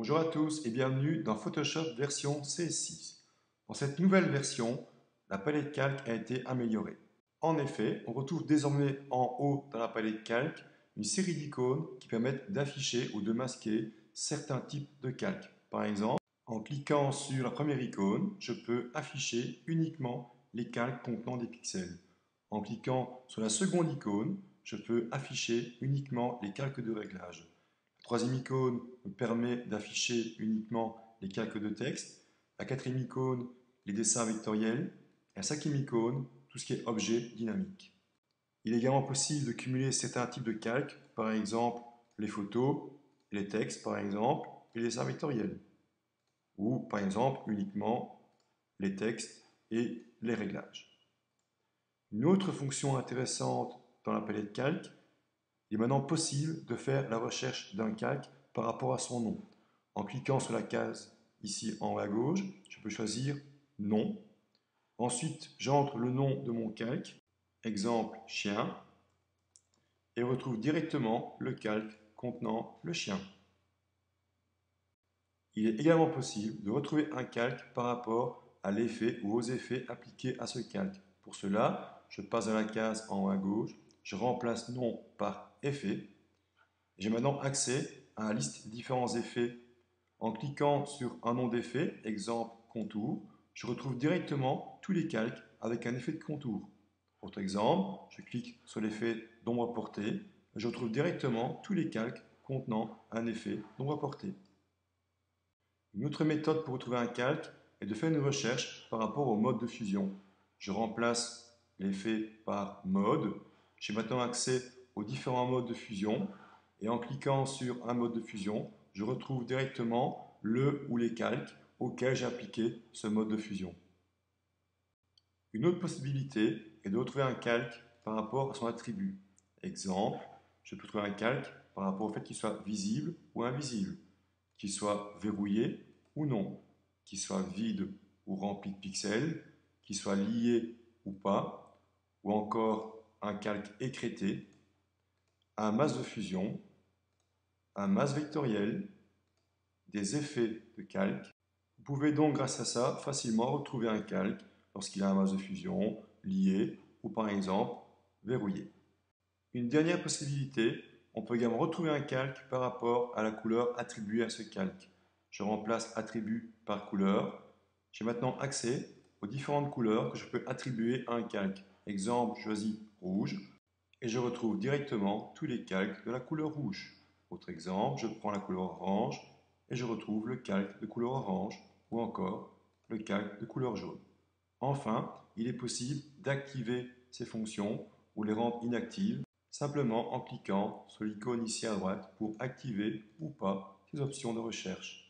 Bonjour à tous et bienvenue dans Photoshop version CS6. Dans cette nouvelle version, la palette calque a été améliorée. En effet, on retrouve désormais en haut dans la palette calque une série d'icônes qui permettent d'afficher ou de masquer certains types de calques. Par exemple, en cliquant sur la première icône, je peux afficher uniquement les calques contenant des pixels. En cliquant sur la seconde icône, je peux afficher uniquement les calques de réglage. La troisième icône me permet d'afficher uniquement les calques de texte. La quatrième icône, les dessins vectoriels. Et la cinquième icône, tout ce qui est objet dynamique. Il est également possible de cumuler certains types de calques, par exemple les photos, les textes par exemple, et les dessins vectoriels. Ou par exemple uniquement les textes et les réglages. Une autre fonction intéressante dans la palette calque, il est maintenant possible de faire la recherche d'un calque par rapport à son nom. En cliquant sur la case ici en haut à gauche, je peux choisir nom. Ensuite, j'entre le nom de mon calque, exemple chien, et retrouve directement le calque contenant le chien. Il est également possible de retrouver un calque par rapport à l'effet ou aux effets appliqués à ce calque. Pour cela, je passe dans la case en haut à gauche, je remplace nom par effet. J'ai maintenant accès à la liste des différents effets. En cliquant sur un nom d'effet, exemple contour, je retrouve directement tous les calques avec un effet de contour. Autre exemple, je clique sur l'effet d'ombre portée, je retrouve directement tous les calques contenant un effet d'ombre portée. Une autre méthode pour retrouver un calque est de faire une recherche par rapport au mode de fusion. Je remplace l'effet par mode. J'ai maintenant accès aux différents modes de fusion. Et en cliquant sur un mode de fusion, je retrouve directement le ou les calques auxquels j'ai appliqué ce mode de fusion. Une autre possibilité est de retrouver un calque par rapport à son attribut. Exemple, je peux trouver un calque par rapport au fait qu'il soit visible ou invisible, qu'il soit verrouillé ou non, qu'il soit vide ou rempli de pixels, qu'il soit lié ou pas, ou encore un calque écrêté, un masque de fusion, un masque vectoriel, des effets de calque. Vous pouvez donc grâce à ça facilement retrouver un calque lorsqu'il a un masque de fusion, lié ou par exemple verrouillé. Une dernière possibilité, on peut également retrouver un calque par rapport à la couleur attribuée à ce calque. Je remplace attribut par couleur. J'ai maintenant accès aux différentes couleurs que je peux attribuer à un calque. Exemple, je choisis rouge et je retrouve directement tous les calques de la couleur rouge. Autre exemple, je prends la couleur orange et je retrouve le calque de couleur orange ou encore le calque de couleur jaune. Enfin, il est possible d'activer ces fonctions ou les rendre inactives simplement en cliquant sur l'icône ici à droite pour activer ou pas ces options de recherche.